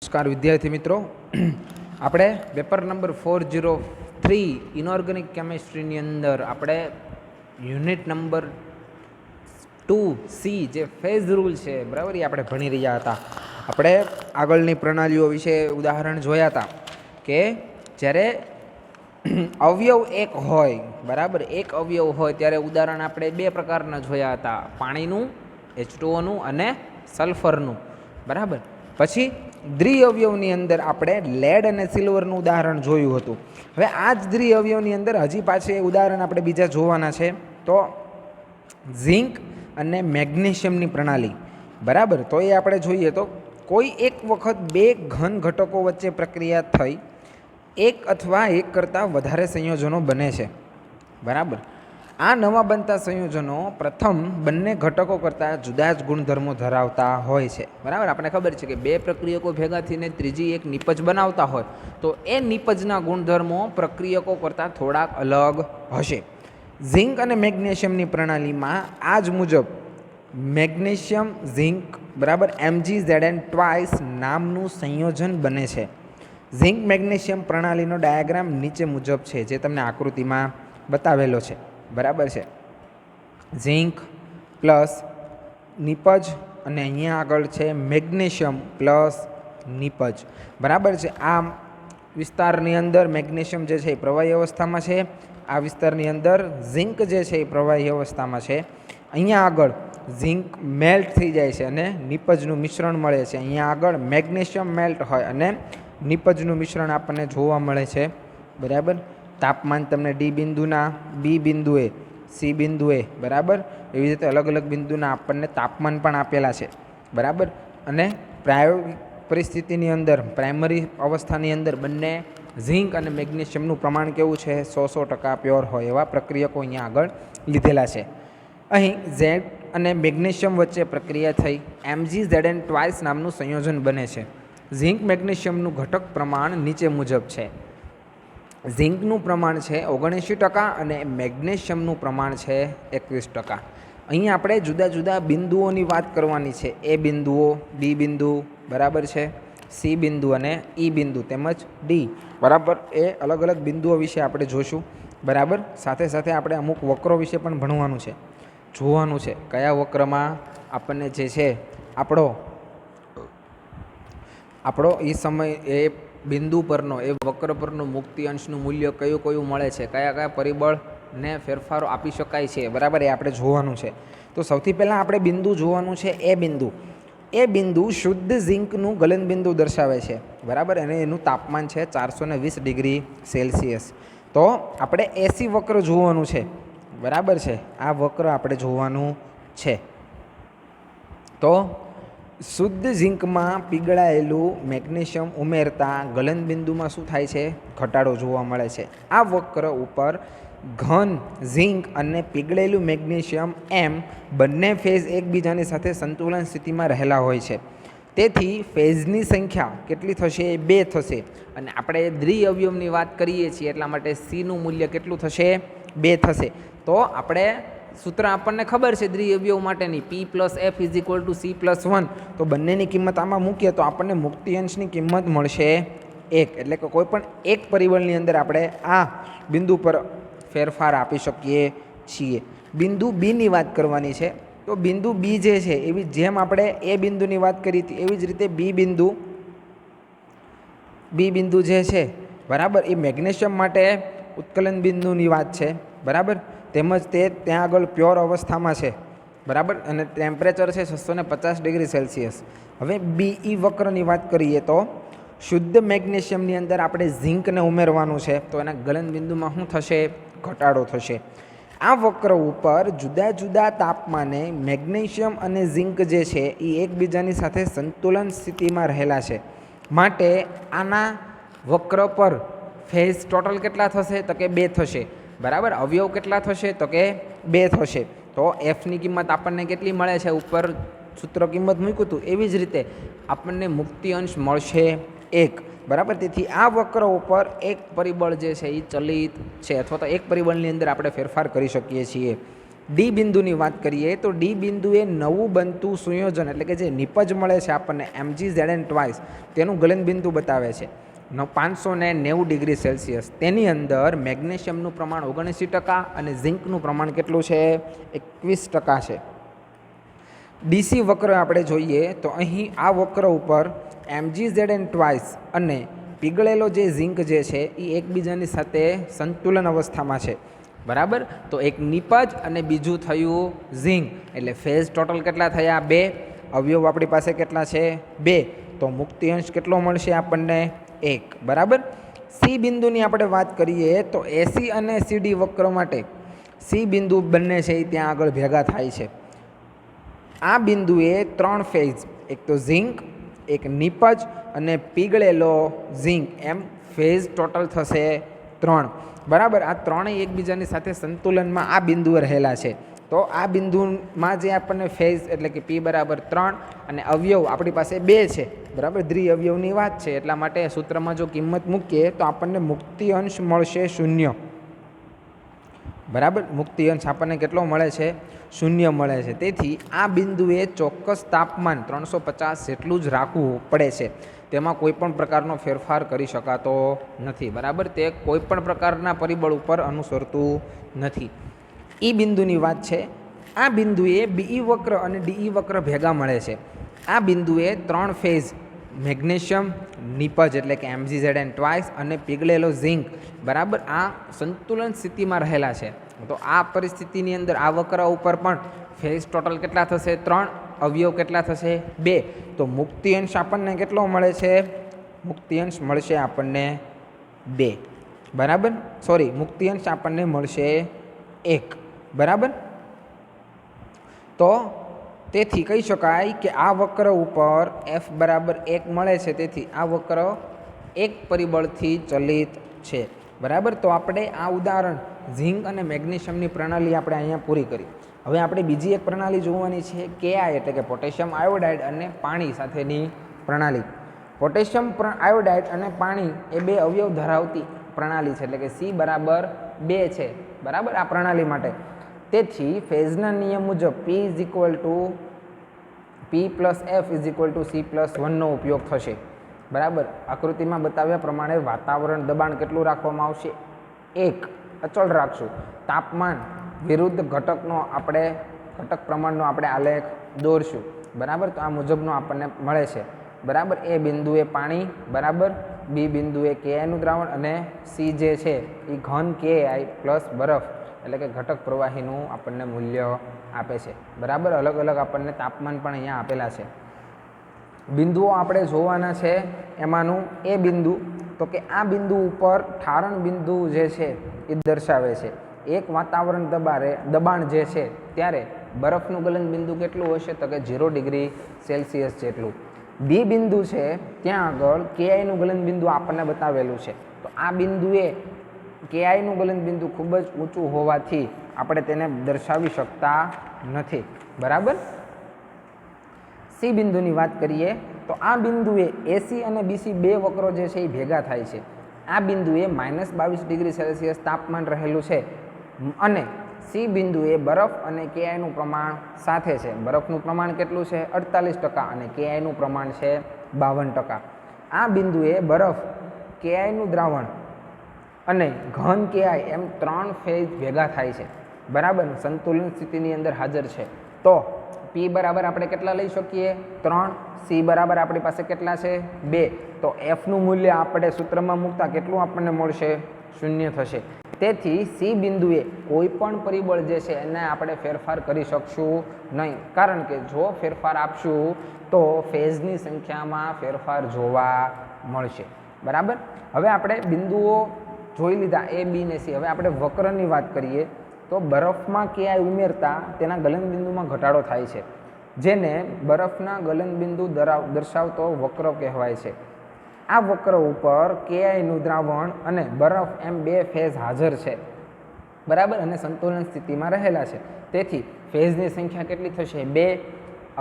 નમસ્કાર વિદ્યાર્થી મિત્રો, આપણે પેપર નંબર 403 ઇનઓર્ગેનિક કેમિસ્ટ્રીની અંદર આપણે યુનિટ નંબર 2C જે ફેઝ રૂલ છે બરાબર, એ આપણે ભણી રહ્યા હતા. આપણે આગળની પ્રણાલીઓ વિશે ઉદાહરણ જોયા હતા કે જ્યારે અવયવ એક હોય બરાબર, એક અવયવ હોય ત્યારે ઉદાહરણ આપણે બે પ્રકારના જોયા હતા, પાણીનું H2O અને સલ્ફરનું બરાબર. પછી દ્વિઅવયવની અંદર આપણે લેડ અને સિલ્વરનું ઉદાહરણ જોયું હતું. હવે આ જ દ્વિઅવયવની અંદર હજી પાછું ઉદાહરણ આપણે બીજા જોવાના છે, તો ઝિંક અને મેગ્નેશિયમની પ્રણાલી બરાબર. તો એ આપણે જોઈએ તો કોઈ એક વખત બે ઘન ઘટકો વચ્ચે પ્રક્રિયા થઈ એક અથવા એક કરતાં વધારે સંયોજનો બને છે બરાબર. આ નવા બનતા સંયોજનો પ્રથમ બંને ઘટકો કરતાં જુદા જ ગુણધર્મો ધરાવતા હોય છે બરાબર. આપણે ખબર છે કે બે પ્રક્રિયકો ભેગા થઈને ત્રીજી એક નિપજ બનાવતા હોય તો એ નિપજના ગુણધર્મો પ્રક્રિયકો કરતાં થોડાક અલગ હશે. ઝિંક અને મેગ્નેશિયમની પ્રણાલીમાં આ જ મુજબ મેગ્નેશિયમ ઝિંક બરાબર MgZn2 નામનું સંયોજન બને છે. ઝિંક મેગ્નેશિયમ પ્રણાલીનો ડાયાગ્રામ નીચે મુજબ છે, જે તમને આકૃતિમાં બતાવેલો છે બરાબર છે. ઝિંક પ્લસ નિપજ અને અહીંયા આગળ છે મેગ્નેશિયમ પ્લસ નિપજ બરાબર છે. આ વિસ્તારની અંદર મેગ્નેશિયમ જે છે એ પ્રવાહી અવસ્થામાં છે, આ વિસ્તારની અંદર ઝિંક જે છે એ પ્રવાહી અવસ્થામાં છે. અહીંયા આગળ ઝિંક મેલ્ટ થઈ જાય છે અને નિપજનું મિશ્રણ મળે છે. અહીંયા આગળ મેગ્નેશિયમ મેલ્ટ હોય અને નિપજનું મિશ્રણ આપણને જોવા મળે છે બરાબર. તાપમાન તમને ડી બિંદુના, બી બિંદુએ, સી બિંદુએ બરાબર, એવી રીતે અલગ અલગ બિંદુના આપણને તાપમાન પણ આપેલા છે બરાબર. અને પ્રાયોગિક પરિસ્થિતિની અંદર, પ્રાઇમરી અવસ્થાની અંદર બંને ઝિંક અને મેગ્નેશિયમનું પ્રમાણ કેવું છે, 100% પ્યોર હોય એવા પ્રક્રિયકો અહીંયા આગળ લીધેલા છે. અહીં ઝેડ અને મેગ્નેશિયમ વચ્ચે પ્રક્રિયા થઈ MgZn2 નામનું સંયોજન બને છે. ઝિંક મેગ્નેશિયમનું ઘટક પ્રમાણ નીચે મુજબ છે. ઝિંકનું પ્રમાણ છે 79% અને મેગ્નેશિયમનું પ્રમાણ છે 21%. અહીં આપણે જુદા જુદા બિંદુઓની વાત કરવાની છે. એ બિંદુઓ, બી બિંદુ બરાબર છે, સી બિંદુ અને ઈ બિંદુ તેમજ ડી બરાબર. એ અલગ અલગ બિંદુઓ વિશે આપણે જોશું બરાબર. સાથે સાથે આપણે અમુક વક્રો વિશે પણ ભણવાનું છે, જોવાનું છે કયા વક્રમાં આપણને જે છે આપણો એ સમય એ બિંદુ પરનો, એ વક્ર પરનો મુક્તિ અંશનું મૂલ્ય કયું કયું મળે છે, કયા કયા પરિબળને ફેરફારો આપી શકાય છે બરાબર, એ આપણે જોવાનું છે. તો સૌથી પહેલાં આપણે બિંદુ જોવાનું છે એ બિંદુ. એ બિંદુ શુદ્ધ ઝિંકનું ગલન બિંદુ દર્શાવે છે બરાબર, અને એનું તાપમાન છે 420 ડિગ્રી સેલ્સિયસ. તો આપણે એસી વક્ર જોવાનું છે બરાબર છે, આ વક્ર આપણે જોવાનું છે. તો શુદ્ધ ઝિંકમાં પીગળાયેલું મેગ્નેશિયમ ઉમેરતા ગલન બિંદુમાં શું થાય છે, ઘટાડો જોવા મળે છે. આ વક્ર ઉપર ઘન ઝિંક અને પીગળેલું મેગ્નેશિયમ એમ બંને ફેઝ એકબીજાની સાથે સંતુલન સ્થિતિમાં રહેલા હોય છે. તેથી ફેઝની સંખ્યા કેટલી થશે, 2 થશે. અને આપણે દ્વિઅવયવની વાત કરીએ છીએ એટલા માટે સીનું મૂલ્ય કેટલું થશે, 2 થશે. તો આપણે સૂત્ર આપણને ખબર છે દ્વિઅવયવ માટેની, P+F = C+1. તો બંનેની કિંમત આમાં મૂકીએ તો આપણને મુક્તિ અંશની કિંમત મળશે 1. એટલે કે કોઈ પણ એક પરિબળની અંદર આપણે આ બિંદુ પર ફેરફાર આપી શકીએ છીએ. બિંદુ બીની વાત કરવાની છે. તો બિંદુ બી જે છે એવી જેમ આપણે એ બિંદુની વાત કરી હતી એવી જ રીતે બી બિંદુ જે છે બરાબર, એ મેગ્નેશિયમ માટે ઉત્કલન બિંદુની વાત છે બરાબર. તેમજ તે ત્યાં આગળ પ્યોર અવસ્થામાં છે બરાબર, અને ટેમ્પરેચર છે 650 ડિગ્રી સેલ્સિયસ. હવે BE વક્રની વાત કરીએ તો શુદ્ધ મેગ્નેશિયમની અંદર આપણે ઝિંકને ઉમેરવાનું છે, તો એના ગલન બિંદુમાં શું થશે, ઘટાડો થશે. આ વક્ર ઉપર જુદા જુદા તાપમાને મેગ્નેશિયમ અને ઝિંક જે છે એ એકબીજાની સાથે સંતુલન સ્થિતિમાં રહેલા છે. માટે આના વક્ર પર ફેઝ ટોટલ કેટલા થશે, તો કે 2 થશે બરાબર. અવયવ કેટલા થશે, તો કે 2 થશે. તો એફની કિંમત આપણને કેટલી મળે છે, ઉપર સૂત્ર કિંમત મૂક્યું હતું એવી જ રીતે આપણને મુક્તિ અંશ મળશે 1 બરાબર. તેથી આ વક્ર ઉપર એક પરિબળ જે છે એ ચલિત છે, અથવા તો એક પરિબળની અંદર આપણે ફેરફાર કરી શકીએ છીએ ડી બિંદુની વાત કરીએ તો ડી બિંદુએ નવું બનતું સંયોજન એટલે કે જે નિપજ મળે છે આપણને MgZn ટ્વાઇસ તેનું ગલનબિંદુ બતાવે છે 590 ડિગ્રી સેલ્સિયસ. તેની અંદર મેગ્નેશિયમનું પ્રમાણ 79% અને ઝિંકનું પ્રમાણ કેટલું છે 21% છે. ડીસી વક્ર આપણે જોઈએ તો અહીં આ વક્ર ઉપર MgZn ટ્વાઇસ અને પીગળેલો જે ઝિંક જે છે એ એકબીજાની સાથે સંતુલન અવસ્થામાં છે. બરાબર, તો એક નિપજ અને બીજું થયું ઝિંક, એટલે ફેઝ ટોટલ કેટલા થયા 2, અવયવ આપણી પાસે કેટલા છે 2, તો મુક્તિ અંશ કેટલો મળશે આપણને 1. બરાબર. સી બિંદુની આપણે વાત કરીએ તો એસી અને સીડી વક્ર માટે સી બિંદુ બંને છે એ ત્યાં આગળ ભેગા થાય છે. આ બિંદુએ 3 ફેઝ, એક તો ઝિંક, એક નિપજ અને પીગળેલો ઝિંક, એમ ફેઝ ટોટલ થશે 3. બરાબર, આ ત્રણેય એકબીજાની સાથે સંતુલનમાં આ બિંદુએ રહેલા છે. તો આ બિંદુમાં જે આપણને ફેઝ એટલે કે P બરાબર 3 અને અવયવ આપણી પાસે 2 છે. બરાબર, દ્વિઅવયવની વાત છે એટલા માટે સૂત્રમાં જો કિંમત મૂકીએ તો આપણને મુક્તિ અંશ મળશે 0. બરાબર, મુક્તિ અંશ આપણને કેટલો મળે છે 0 મળે છે. તેથી આ બિંદુએ ચોક્કસ તાપમાન 350 જેટલું જ રાખવું પડે છે. તેમાં કોઈ પણ પ્રકારનો ફેરફાર કરી શકાતો નથી. બરાબર, તે કોઈ પણ પ્રકારના પરિબળ ઉપર અનુસરતું નથી. ઈ બિંદુની વાત છે. આ બિંદુએ બીઈ વક્ર અને ડીઈ વક્ર ભેગા મળે છે. આ બિંદુએ 3 ફેઝ મેગ્નેશિયમ, નિપજ એટલે કે MgZn ટ્વાઇસ અને પીગળેલો ઝિંક, બરાબર, આ સંતુલન સ્થિતિમાં રહેલા છે. તો આ પરિસ્થિતિની અંદર આ વક્ર ઉપર પણ ફેઝ ટોટલ કેટલા થશે 3, અવયવ કેટલા થશે 2, તો મુક્તિ અંશ આપણને કેટલો મળે છે, મુક્તિ અંશ મળશે આપણને 2. બરાબર, સોરી, મુક્તિ અંશ આપણને મળશે 1. બરાબર, તો તેથી કહી શકાય કે આ વક્ર ઉપર F બરાબર 1 મળે છે. તેથી આ વક્ર એક પરિબળથી ચલિત છે. બરાબર, તો આપણે આ ઉદાહરણ ઝિંક અને મેગ્નેશિયમની પ્રણાલી આપણે અહીંયા પૂરી કરી. હવે આપણે બીજી એક પ્રણાલી જોવાની છે KI એટલે કે પોટેશિયમ આયોડાઇડ અને પાણી સાથેની પ્રણાલી. પોટેશિયમ આયોડાઇડ અને પાણી એ 2 અવયવ ધરાવતી પ્રણાલી છે એટલે કે C બરાબર 2 છે. બરાબર, આ પ્રણાલી માટે તેથી ફેઝના નિયમ મુજબ P+F=C+1નો ઉપયોગ થશે. બરાબર, આકૃતિમાં બતાવ્યા પ્રમાણે વાતાવરણ દબાણ કેટલું રાખવામાં આવશે 1 અચળ રાખશું. તાપમાન વિરુદ્ધ ઘટક પ્રમાણનો આપણે આલેખ દોરશું. બરાબર, તો આ મુજબનો આપણને મળે છે. બરાબર, એ બિંદુએ પાણી, બરાબર, બી બિંદુએ KIનું દ્રાવણ અને સી જે છે એ ઘન KI પ્લસ બરફ એટલે કે ઘટક પ્રવાહીનું આપણને મૂલ્ય આપે છે. બરાબર, અલગ અલગ આપણને તાપમાન પણ અહીંયા આપેલા છે. બિંદુઓ આપણે જોવાના છે. એમાંનું એ બિંદુ તો કે આ બિંદુ ઉપર ઠારણ બિંદુ જે છે એ દર્શાવે છે. એક વાતાવરણ દબાણ જે છે ત્યારે બરફનું ગલન બિંદુ કેટલું હશે તો કે 0 ડિગ્રી સેલ્સિયસ જેટલું. બી બિંદુ છે ત્યાં આગળ KIનું ગલન બિંદુ આપણને બતાવેલું છે. તો આ બિંદુએ KIનું ગલન બિંદુ ખૂબ જ ઊંચું હોવાથી આપણે તેને દર્શાવી શકતા નથી. બરાબર, સી બિંદુની વાત કરીએ તો આ બિંદુએ એસી અને બીસી 2 વક્રો જે છે એ ભેગા થાય છે. આ બિંદુએ -22 ડિગ્રી સેલ્સિયસ તાપમાન રહેલું છે અને સી બિંદુએ બરફ અને KIનું પ્રમાણ સાથે છે. બરફનું પ્રમાણ કેટલું છે 48% અને KIનું પ્રમાણ છે 52%. આ બિંદુએ બરફ, KIનું દ્રાવણ અને ઘન KI એમ 3 ફેઝ ભેગા થાય છે. બરાબર, સંતુલન સ્થિતિની અંદર હાજર છે. તો P બરાબર આપણે કેટલા લઈ શકીએ 3, C બરાબર આપણી પાસે કેટલા છે 2, તો Fનું મૂલ્ય આપણે સૂત્રમાં મૂકતા કેટલું આપણને મળશે 0 થશે. તેથી સી બિંદુએ કોઈ પણ પરિબળ જે છે એને આપણે ફેરફાર કરી શકશું નહીં, કારણ કે જો ફેરફાર આપશું તો ફેઝની સંખ્યામાં ફેરફાર જોવા મળશે. બરાબર, હવે આપણે બિંદુઓ જોઈ લીધા A, B ને C. હવે આપણે વક્રની વાત કરીએ તો બરફમાં KI ઉમેરતા તેના ગલનબિંદુમાં ઘટાડો થાય છે, જેને બરફના ગલનબિંદુ દર્શાવતો વક્ર કહેવાય છે. આ વક્ર ઉપર KIનું દ્રાવણ અને બરફ એમ 2 ફેઝ હાજર છે. બરાબર, અને સંતુલન સ્થિતિમાં રહેલા છે. તેથી ફેઝની સંખ્યા કેટલી થશે 2,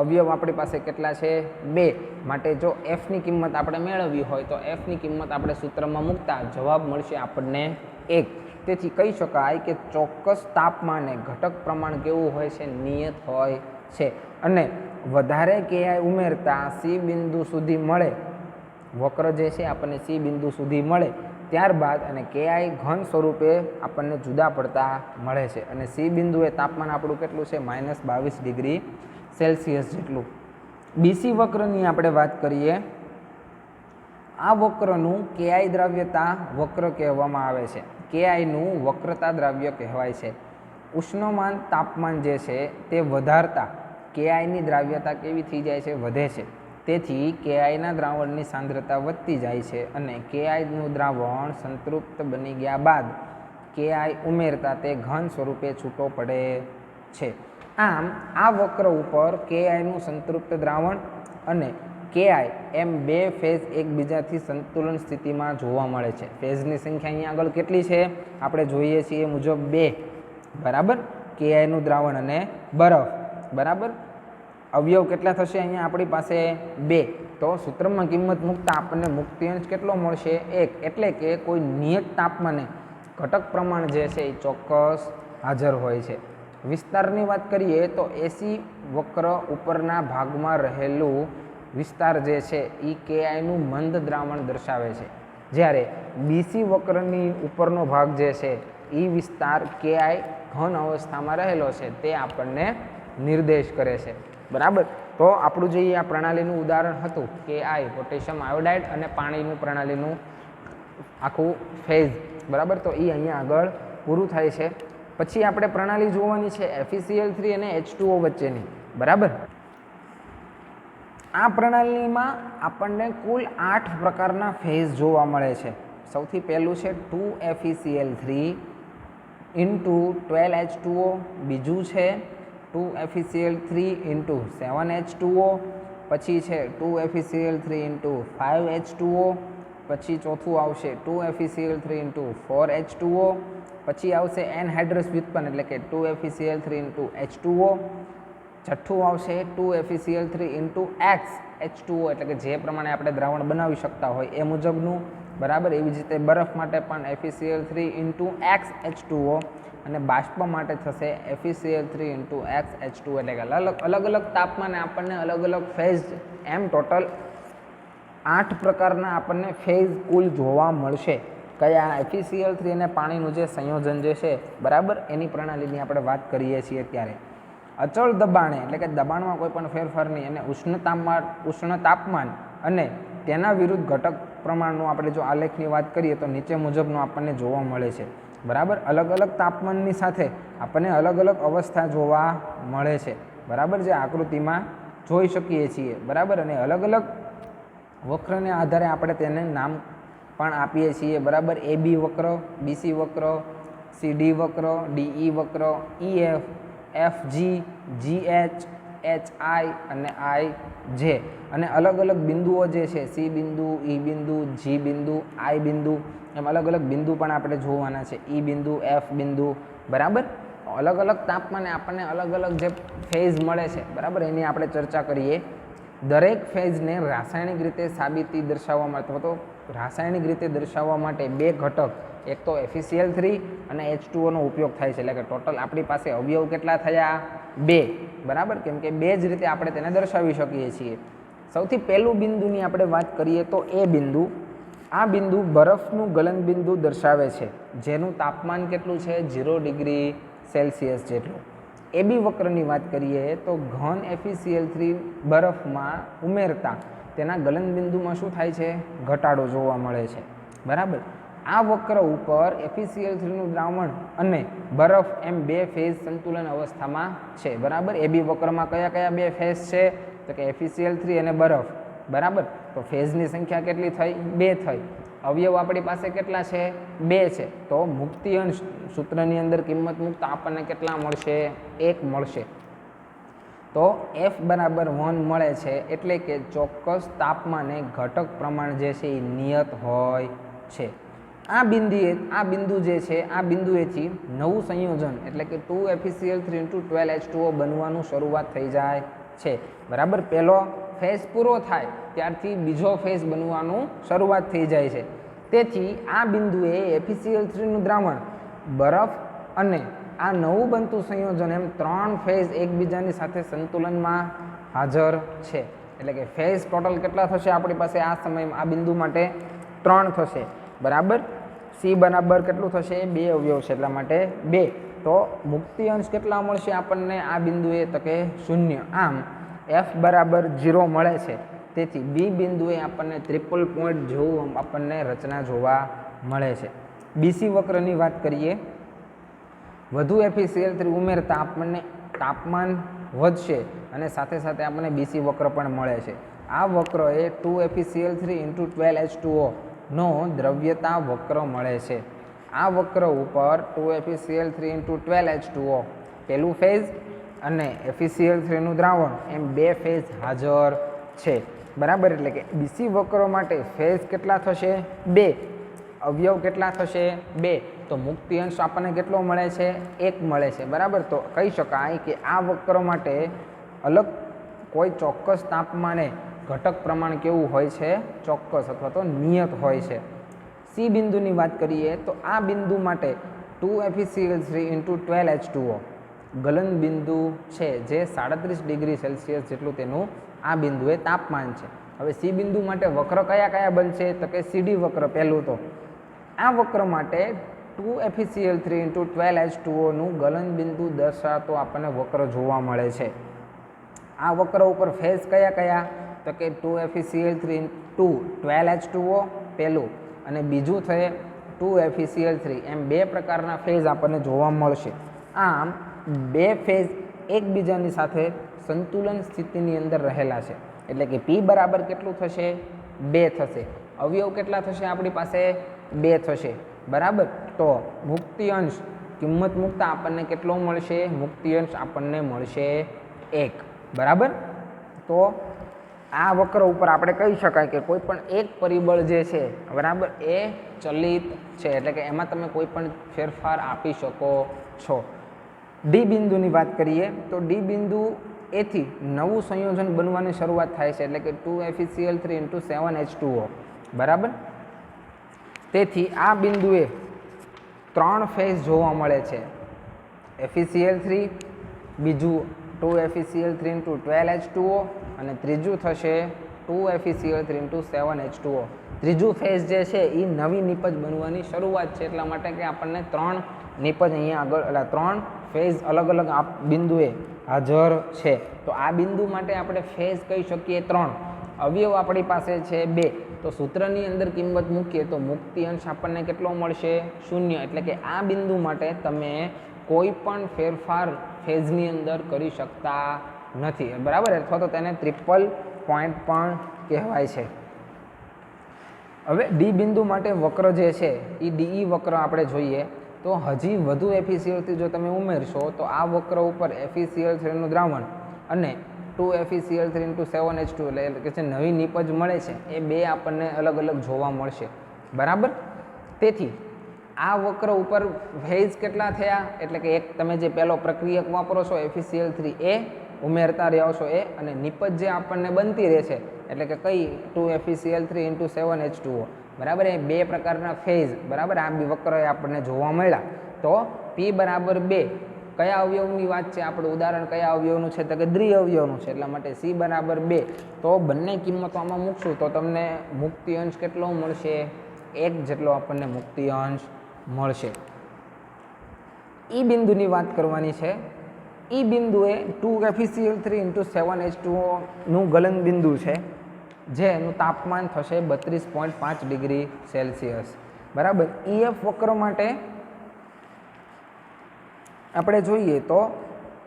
અવયવ આપણી પાસે કેટલા છે 2. માટે જો Fની કિંમત આપણે મેળવવી હોય તો Fની કિંમત આપણે સૂત્રમાં મૂકતા જવાબ મળશે આપણને 1. તેથી કહી શકાય કે ચોક્કસ તાપમાને ઘટક પ્રમાણ કેવું હોય છે, નિયત હોય છે. અને વધારે KI ઉમેરતા સી બિંદુ સુધી મળે, વક્ર જે છે આપણને સી બિંદુ સુધી મળે ત્યારબાદ અને KI ઘન સ્વરૂપે આપણને જુદા પડતા મળે છે. અને સી બિંદુએ તાપમાન આપણું કેટલું છે, -22 ડિગ્રી સેલ્સિયસ જેટલું. બીસી વક્રની આપણે વાત કરીએ, આ વક્રનું KI દ્રાવ્યતા વક્ર કહેવામાં આવે છે. KIનું વક્રતા દ્રાવ્ય કહેવાય છે. ઉષ્ણમાન તાપમાન જે છે તે વધારતા KIની દ્રાવ્યતા કેવી થઈ જાય છે, વધે છે. તેથી KIના દ્રાવણની સાંદ્રતા વધતી જાય છે અને KIનું દ્રાવણ સંતૃપ્ત બની ગયા બાદ KI ઉમેરતા તે ઘન સ્વરૂપે છૂટો પડે છે. આમ આ વક્ર ઉપર KIનું સંતૃપ્ત દ્રાવણ અને KI એમ બે ફેઝ એકબીજાથી સંતુલન સ્થિતિમાં જોવા મળે છે. ફેઝની સંખ્યા અહીંયા આગળ કેટલી છે, આપણે જોઈએ છીએ મુજબ 2, બરાબર. KIનું દ્રાવણ અને બરફ, બરાબર. અવયવ કેટલા થશે અહીંયા આપણી પાસે 2. તો સૂત્રમાં કિંમત મૂકતા આપણને મુક્તિ અંશ કેટલો મળશે, 1. એટલે કે કોઈ નિયત તાપમાને ઘટક પ્રમાણ જે છે એ ચોક્કસ હાજર હોય છે. વિસ્તારની વાત કરીએ તો એસી વક્ર ઉપરના ભાગમાં રહેલું વિસ્તાર જે છે એ KIનું મંદ દ્રાવણ દર્શાવે છે, જ્યારે બીસી વક્રની ઉપરનો ભાગ જે છે એ વિસ્તાર KI ઘન અવસ્થામાં રહેલો છે તે આપણને નિર્દેશ કરે છે, બરાબર. તો આપણું જે આ પ્રણાલીનું ઉદાહરણ હતું KI પોટેશિયમ આયોડાઇડ અને પાણીનું પ્રણાલીનું આખું ફેઝ, બરાબર. તો એ અહીંયા આગળ પૂરું થાય છે. પછી આપણે પ્રણાલી જોવાની છે FeCl3 અને H2O વચ્ચેની, બરાબર. આ પ્રણાલીમાં આપણને કુલ 8 પ્રકારના ફેઝ જોવા મળે છે. સૌથી પહેલું છે 2FeCl3 ઇન્ટુ 12H2O, બીજું છે 2FeCl3 ઇન્ટુ 7H2O, પછી છે 2FeCl3 ઇન્ટુ 5H2O, પછી ચોથું આવશે 2FeCl3 ઇન્ટુ 4H2O, પછી આવશે એનહાઇડ્રસ વ્યુત્પન્ન એટલે કે 2FeCl3 ઇન્ટુ H2O, છઠ્ઠું આવશે 2FeCl3 ઇન્ટુ H2O એટલે કે જે પ્રમાણે આપણે દ્રાવણ બનાવી શકતા હોય એ મુજબનું, બરાબર. એવી જ રીતે બરફ માટે પણ FeCl3 ઇન્ટુ H2O અને બાષ્પ માટે થશે FeCl3 ઇન્ટુ H2O એટલે કે અલગ અલગ તાપમાને આપણને અલગ અલગ ફેઝ, એમ ટોટલ 8 પ્રકારના આપણને ફેઝ કુલ જોવા મળશે. કયા FeCl3 અને પાણીનું જે સંયોજન જે છે, બરાબર, એની પ્રણાલીની આપણે વાત કરીએ છીએ ત્યારે અચળ દબાણે એટલે કે દબાણમાં કોઈ પણ ફેરફાર નહીં અને ઉષ્ણ તાપમાન અને તેના વિરુદ્ધ ઘટક પ્રમાણનું આપણે જો આલેખની વાત કરીએ તો નીચે મુજબનું આપણને જોવા મળે છે, બરાબર. અલગ અલગ તાપમાનની સાથે આપણને અલગ અલગ અવસ્થા જોવા મળે છે, બરાબર, જે આકૃતિમાં જોઈ શકીએ છીએ, બરાબર. અને અલગ અલગ વક્રને આધારે આપણે તેને નામ પણ આપીએ છીએ, બરાબર. AB વક્ર, BC વક્ર, CD વક્ર, DE વક્ર, EF, FG, GH, HI અને IJ. અને અલગ અલગ બિંદુઓ જે છે C બિંદુ, E બિંદુ, G બિંદુ, I બિંદુ, એમ અલગ અલગ બિંદુ પણ આપણે જોવાના છે, E બિંદુ, F બિંદુ, બરાબર. અલગ અલગ તાપમાને આપણને અલગ અલગ જે ફેઝ મળે છે, બરાબર, એની આપણે ચર્ચા કરીએ. દરેક ફેઝને રાસાયણિક રીતે સાબિતી દર્શાવવા માટે અથવા તો રાસાયણિક રીતે દર્શાવવા માટે બે ઘટક, એક તો FeCl3 અને H2O નો ઉપયોગ થાય છે. એટલે કે ટોટલ આપણી પાસે અવયવ કેટલા થયા, 2, બરાબર. કેમ કે બે જ રીતે આપણે તેને દર્શાવી શકીએ છીએ. સૌથી પહેલું બિંદુની આપણે વાત કરીએ તો એ બિંદુ, આ બિંદુ બરફનું ગલન બિંદુ દર્શાવે છે, જેનું તાપમાન કેટલું છે, 0 ડિગ્રી સેલ્સિયસ જેટલું. AB વક્રની વાત કરીએ તો ઘન FeCl3 બરફમાં ઉમેરતા તેના ગલન બિંદુમાં શું થાય છે, ઘટાડો જોવા મળે છે, બરાબર. આ વક્ર ઉપર FeCl3નું દ્રાવણ અને બરફ એમ બે ફેઝ સંતુલન અવસ્થામાં છે, બરાબર. AB વક્રમાં કયા કયા બે ફેઝ છે, તો કે FeCl3 અને બરફ, બરાબર. તો ફેઝની સંખ્યા કેટલી થઈ, 2 થઈ. અવયવ આપણી પાસે કેટલા છે, 2 છે. તો મુક્તિ અંશ સૂત્રની અંદર કિંમત મૂકતા આપણને કેટલા મળશે, 1 મળશે. તો F બરાબર 1 મળે છે, એટલે કે ચોક્કસ તાપમાને ઘટક પ્રમાણ જે છે એ નિયત હોય છે. આ બિંદુ જે છે, આ બિંદુએથી નવું સંયોજન એટલે કે 2FeCl3 × 12H2O બનવાનું શરૂઆત થઈ જાય છે, બરાબર. પહેલો ફેઝ પૂરો થાય ત્યારથી બીજો ફેઝ બનવાનું શરૂઆત થઈ જાય છે. તેથી આ બિંદુએ FeCl3નું દ્રાવણ બરફ અને આ નવું બનતું સંયોજન એમ 3 ફેઝ એકબીજાની સાથે સંતુલનમાં હાજર છે. એટલે કે ફેઝ ટોટલ કેટલા થશે આપણી પાસે આ સમયમાં આ બિંદુ માટે 3 થશે. બરાબર. સી બરાબર કેટલું થશે? 2 અવયવ છે એટલા માટે 2. તો મુક્તિ અંશ કેટલા મળશે આપણને આ બિંદુએ? તો કે 0. આમ એફ બરાબર 0 મળે છે. તેથી બી બિંદુએ આપણને ટ્રિપલ પોઈન્ટ જેવું આપણને રચના જોવા મળે છે. બીસી વક્રની વાત કરીએ. વધુ FeCl3 ઉમેરતા આપણને તાપમાન વધશે અને સાથે સાથે આપણને બીસી વક્ર પણ મળે છે. આ વક્ર એ 2FeCl3 × 12H2O નો દ્રવ્યતા વક્ર મળે છે. આ વક્ર ઉપર 2FeCl3 × 12H2O પહેલું ફેઝ અને FeCl3 નું દ્રાવણ એમ 2 ફેઝ હાજર છે. બરાબર. એટલે કે બીસી વક્ર માટે ફેઝ કેટલા થશે? 2. અવયવ કેટલા થશે? 2. તો મુક્તિ અંશ આપણને કેટલો મળે છે? 1 મળે છે. બરાબર. તો કહી શકાય કે આ વક્ર માટે અલગ કોઈ ચોક્કસ તાપમાને ઘટક પ્રમાણ કેવું હોય છે? ચોક્કસ અથવા તો નિયત હોય છે. સી બિંદુની વાત કરીએ તો આ બિંદુ માટે 2FeCl3 × 12H2O ગલન બિંદુ છે જે 37 ડિગ્રી સેલ્સિયસ જેટલું તેનું આ બિંદુએ તાપમાન છે. હવે સી બિંદુ માટે વક્ર કયા કયા બનશે? તો કે સીડી વક્ર. પહેલું તો આ વક્ર માટે 2FeCl3 × 12H2O નું ગલન બિંદુ દર્શાવતો આપણને વક્ર જોવા મળે છે. આ વક્ર ઉપર ફેઝ કયા કયા? તો કે 2FeCl3 × 12H2O પહેલું અને બીજું છે 2FeCl3. એમ 2 પ્રકારના ફેઝ આપણને જોવા મળશે. આમ 2 ફેઝ એકબીજાની સાથે સંતુલન સ્થિતિની અંદર રહેલા છે. એટલે કે પી બરાબર કેટલું થશે? 2 થશે. અવયવ કેટલા થશે આપણી પાસે? 2 થશે. બરાબર. તો મુક્તિ અંશ કિંમત મૂકતા આપણને કેટલો મળશે? મુક્તિ અંશ આપણને મળશે 1. બરાબર. તો આ વક્ર ઉપર આપણે કહી શકાય કે કોઈ પણ એક પરિબળ જે છે બરાબર એ ચલિત છે. એટલે કે એમાં તમે કોઈ પણ ફેરફાર આપી શકો છો. ડી બિંદુની વાત કરીએ તો ડી બિંદુ એથી નવું સંયોજન બનવાની શરૂઆત થાય છે. એટલે કે 2FeCl3 × 7H2O. બરાબર. તેથી આ બિંદુએ 3 ફેઝ જોવા મળે છે. FeCl3, બીજું 2FeCl3 × 12H2O અને ત્રીજું થશે 2FeCl3 × 7H2O. ત્રીજું ફેઝ જે છે એ નવી નિપજ બનવાની શરૂઆત છે. એટલા માટે કે આપણને 3 નિપજ અહીંયા આગળ એટલે 3 ફેઝ અલગ અલગ આ બિંદુએ હાજર છે. તો આ બિંદુ માટે આપણે ફેઝ કહી શકીએ 3. અવયવ આપણી પાસે છે 2. તો સૂત્રની અંદર કિંમત મૂકીએ તો મુક્તિ અંશ આપણને કેટલો મળશે? 0. એટલે કે આ બિંદુ માટે તમે કોઈ પણ ફેરફાર ફેઝની અંદર કરી શકતા નથી. બરાબર. અથવા તો તેને ટ્રિપલ પોઈન્ટ પણ કહેવાય છે. હવે ડી બિંદુ માટે વક્ર જે છે એ ડીઈ વક્ર આપણે જોઈએ તો હજી વધુ FeCl3 જો તમે ઉમેરશો તો આ વક્ર ઉપર FeCl3 નું દ્રાવણ અને 2FeCl3 × 7H2 એટલે કે જે નવી નિપજ મળે છે એ 2 આપણને અલગ અલગ જોવા મળશે. બરાબર. તેથી આ વક્ર ઉપર ફેઝ કેટલા થયા? એટલે કે એક તમે જે પહેલો પ્રક્રિયક વાપરો છો FeCl3 એ ઉમેરતા રહ્યો છો એ અને નિપજ જે આપણને બનતી રહે છે એટલે કે કઈ 2FeCl3 × 7H2O. બરાબર. એ 2 પ્રકારના ફેઝ બરાબર આ બી વક્ર આપણને જોવા મળ્યા. તો પી બરાબર 2. કયા અવયવની વાત છે? આપણું ઉદાહરણ કયા અવયવનું છે? તો કે દ્વિઅવયવનું છે. એટલા માટે સી બરાબર 2. તો બંને કિંમતો આમાં મૂકશું તો તમને મુક્તિ અંશ કેટલો મળશે? 1 જેટલો આપણને મુક્તિ અંશ મળશે. ઈ બિંદુની વાત કરવાની છે. ઈ બિંદુએ 2FeCl3 × 7H2O નું ગલન બિંદુ છે જેનું તાપમાન થશે 32.5 ડિગ્રી સેલ્સિયસ. બરાબર. EF વક્ર માટે આપણે જોઈએ તો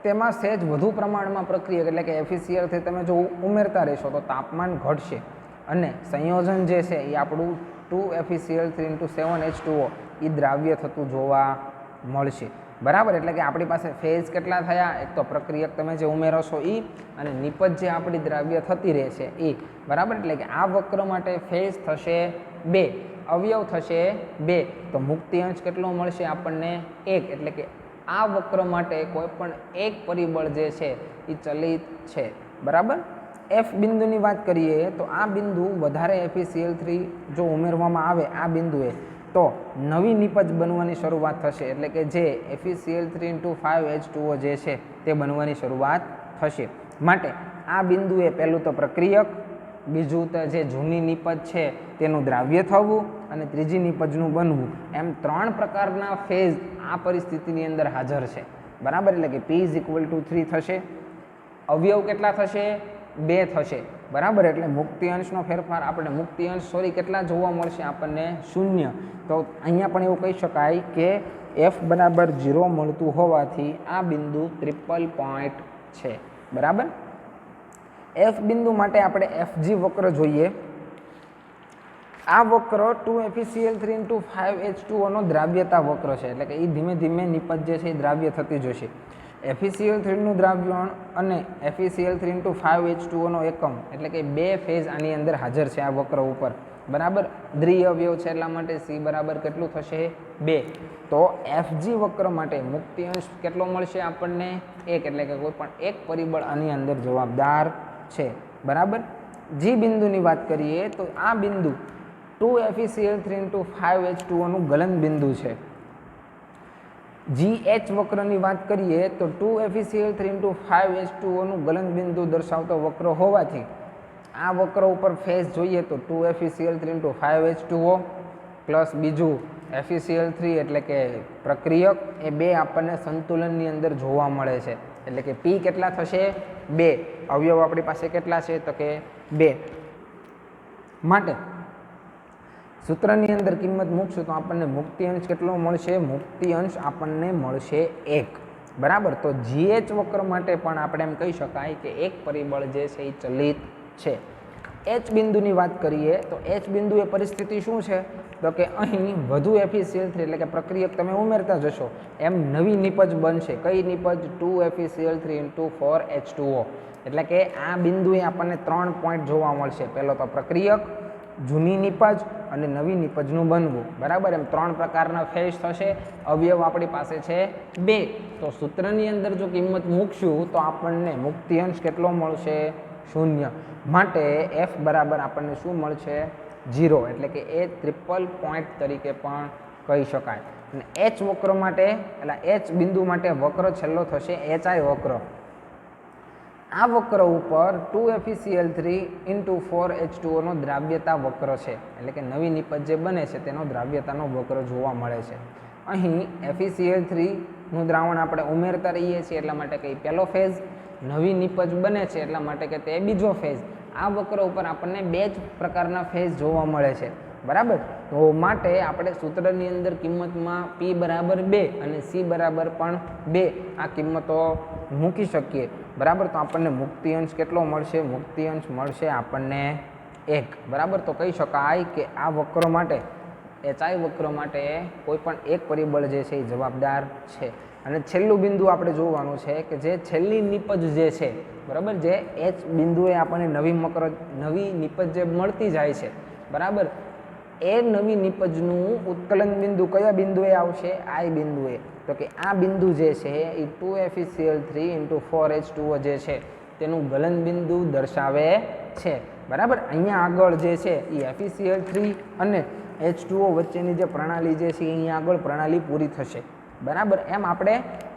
તેમાં સહેજ વધુ પ્રમાણમાં પ્રક્રિયા એટલે કે FeCl3 તમે જો ઉમેરતા રહેશો તો તાપમાન ઘટશે અને સંયોજન જે છે એ આપણું 2FeCl3 × 7H2O એ દ્રાવ્ય થતું જોવા મળશે. બરાબર. એટલે કે આપણી પાસે ફેઝ કેટલા થયા? એક તો પ્રક્રિયક તમે જે ઉમેરો છો એ અને નિપજ જે આપણી દ્રાવ્ય થતી રહેશે એ. બરાબર. એટલે કે આ વક્ર માટે ફેઝ થશે 2. અવયવ થશે 2. તો મુક્તિ અંશ કેટલો મળશે આપણને? 1. એટલે કે આ વક્ર માટે કોઈ પણ એક પરિબળ જે છે એ ચલિત છે. બરાબર. એફ બિંદુની વાત કરીએ તો આ બિંદુ વધારે FeCl3 જો ઉમેરવામાં આવે આ બિંદુએ તો નવી નિપજ બનવાની શરૂઆત થશે, એટલે કે જે FeCl3 × 5H2O જે છે તે બનવાની શરૂઆત થશે. માટે આ બિંદુએ પહેલું તો પ્રક્રિયક, બીજું તો જે જૂની નિપજ છે તેનું દ્રાવ્ય થવું અને ત્રીજી નિપજનું બનવું, એમ 3 પ્રકારના ફેઝ આ પરિસ્થિતિની અંદર હાજર છે. બરાબર, એટલે કે P = 3 થશે. અવયવ કેટલા થશે? 2 થશે. બરાબર, એટલે મુક્તિ અંશનો ફેરફાર આપણે મુક્તિ અંશ કેટલા જોવા મળશે આપણને? 0. તો અહીંયા પણ એવું કહી શકાય કે F = 0 મળતું હોવાથી આ બિંદુ ટ્રિપલ પોઈન્ટ છે. બરાબર, F બિંદુ માટે આપણે FG વક્ર જોઈએ. આ વક્ર 2FeCl3 × 5H2O નો દ્રાવ્યતા વક્ર છે, એટલે કે એ ધીમે ધીમે નિપજ જે છે એ દ્રાવ્ય થતી જશે. FeCl3 નું દ્રાવ્યણ અને FeCl3 × 5H2O નો એકમ, એટલે કે 2 ફેઝ આની અંદર હાજર છે આ વક્ર ઉપર. બરાબર, દ્વિઅવયવ છે એટલા માટે C બરાબર કેટલું થશે? 2. તો FG વક્ર માટે મુક્તિ અંશ કેટલો મળશે આપણને? 1, એટલે કે કોઈ પણ એક પરિબળ આની અંદર જવાબદાર છે. બરાબર, G બિંદુની વાત કરીએ તો આ બિંદુ 2FeCl3 × 5H2O નું ગલન બિંદુ છે. GH વક્રની વાત કરીએ તો 2FeCl3 × 5H2O નું ગલન બિંદુ દર્શાવતો વક્ર હોવાથી આ વક્ર ઉપર ફેઝ જોઈએ તો 2FeCl3 × 5H2O પ્લસ બીજું FeCl3 એટલે કે પ્રક્રિયક, એ 2 આપણને સંતુલનની અંદર જોવા મળે છે. એટલે કે P કેટલા થશે? 2. અવયવ આપણી પાસે કેટલા છે? તો કે 2. માટે સૂત્રની અંદર કિંમત મૂકશું તો આપણને મુક્તિ અંશ કેટલો મળશે? મુક્તિ અંશ આપણને મળશે 1. બરાબર, તો GH વક્ર માટે પણ આપણે એમ કહી શકાય કે એક પરિબળ જે છે એ ચલિત છે. H બિંદુની વાત કરીએ તો H બિંદુ એ પરિસ્થિતિ શું છે? તો કે અહીં વધુ FeCl3 એટલે કે પ્રક્રિયક તમે ઉમેરતા જશો એમ નવી નિપજ બનશે. કઈ નિપજ? 2FeCl3 × 4H2O. એટલે કે આ બિંદુએ આપણને 3 પોઈન્ટ જોવા મળશે. પહેલો તો પ્રક્રિયક, જૂની નિપજ અને નવી નિપજનું બનવું. બરાબર, એમ 3 પ્રકારના ફેઝ થશે. અવયવ આપણી પાસે છે 2. તો સૂત્રની અંદર જો કિંમત મૂકશું તો આપણને મુક્તિ અંશ કેટલો મળશે? 0. માટે F બરાબર આપણને શું મળશે? 0. એટલે કે એ ટ્રિપલ પોઈન્ટ તરીકે પણ કહી શકાય. અને H વક્ર માટે એટલે H બિંદુ માટે વક્ર છેલ્લો થશે HI વક્ર. આ વક્ર ઉપર 2FeCl3 × 4H2O નો દ્રાવ્યતા વક્ર છે, એટલે કે નવી નિપજ જે બને છે તેનો દ્રાવ્યતાનો વક્ર જોવા મળે છે. અહીં FeCl3 નું દ્રાવણ આપણે ઉમેરતા રહીએ છીએ એટલા માટે કે પહેલો ફેઝ, નવી નિપજ બને છે એટલા માટે કે તે બીજો ફેઝ. આ વક્ર ઉપર આપણને 2 જ પ્રકારના ફેઝ જોવા મળે છે. બરાબર, તો માટે આપણે સૂત્રની અંદર કિંમતમાં P બરાબર 2 અને C બરાબર પણ 2 આ કિંમતો મૂકી શકીએ. બરાબર, તો આપણને મુક્તિ અંશ કેટલો મળશે? મુક્તિ અંશ મળશે આપણને 1. બરાબર, તો કહી શકાય કે આ વક્ર માટે, HI વક્ર માટે કોઈ પણ એક પરિબળ જે છે એ જવાબદાર છે. અને છેલ્લું બિંદુ આપણે જોવાનું છે કે જે છેલ્લી નિપજ જે છે, બરાબર, જે H બિંદુએ આપણને નવી નિપજ જે મળતી જાય છે. બરાબર, એ નવી નિપજનું ઉત્કલન બિંદુ કયા બિંદુએ આવશે? I બિંદુએ. તો કે આ બિંદુ જે છે એ 2FeCl3 × 4H2O જે છે તેનું ગલન બિંદુ દર્શાવે છે. બરાબર, અહીંયા આગળ જે છે એ FeCl3 અને H2O વચ્ચેની જે પ્રણાલી જે છે અહીંયા આગળ પ્રણાલી પૂરી થશે. બરાબર, એમ આપણે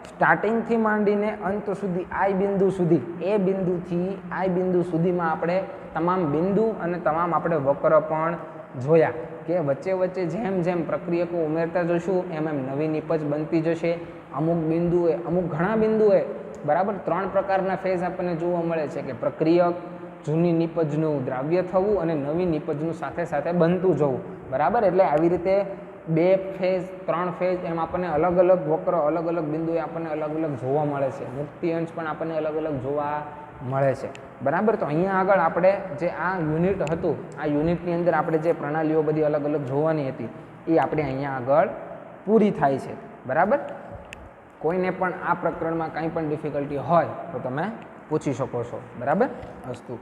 સ્ટાર્ટિંગથી માંડીને અંત સુધી I બિંદુ સુધી, એ બિંદુથી I બિંદુ સુધીમાં આપણે તમામ બિંદુ અને તમામ આપણે વક્ર પણ જોયા કે વચ્ચે વચ્ચે જેમ જેમ પ્રક્રિયકો ઉમેરતા જશું એમ એમ નવી નિપજ બનતી જશે. અમુક બિંદુએ, અમુક ઘણા બિંદુએ બરાબર 3 પ્રકારના ફેઝ આપણને જોવા મળે છે કે પ્રક્રિયક, જૂની નિપજનું દ્રાવ્ય થવું અને નવી નિપજનું સાથે સાથે બનતું જવું. બરાબર, એટલે આવી રીતે 2 ફેઝ, 3 ફેઝ એમ આપણને અલગ અલગ વક્ર, અલગ અલગ બિંદુએ આપણને અલગ અલગ જોવા મળે છે. મુક્તિ અંશ પણ આપણને અલગ અલગ જોવા મળે છે. બરાબર, તો અહીંયા આગળ આપણે જે આ યુનિટ હતું, આ યુનિટની અંદર આપણે જે પ્રણાલીઓ બધી અલગ અલગ જોવાની હતી એ આપણે અહીંયા આગળ પૂરી થાય છે. બરાબર, કોઈને પણ આ પ્રકરણમાં કંઈ પણ ડિફિકલ્ટી હોય તો તમે પૂછી શકો છો. બરાબર, અસ્તુ.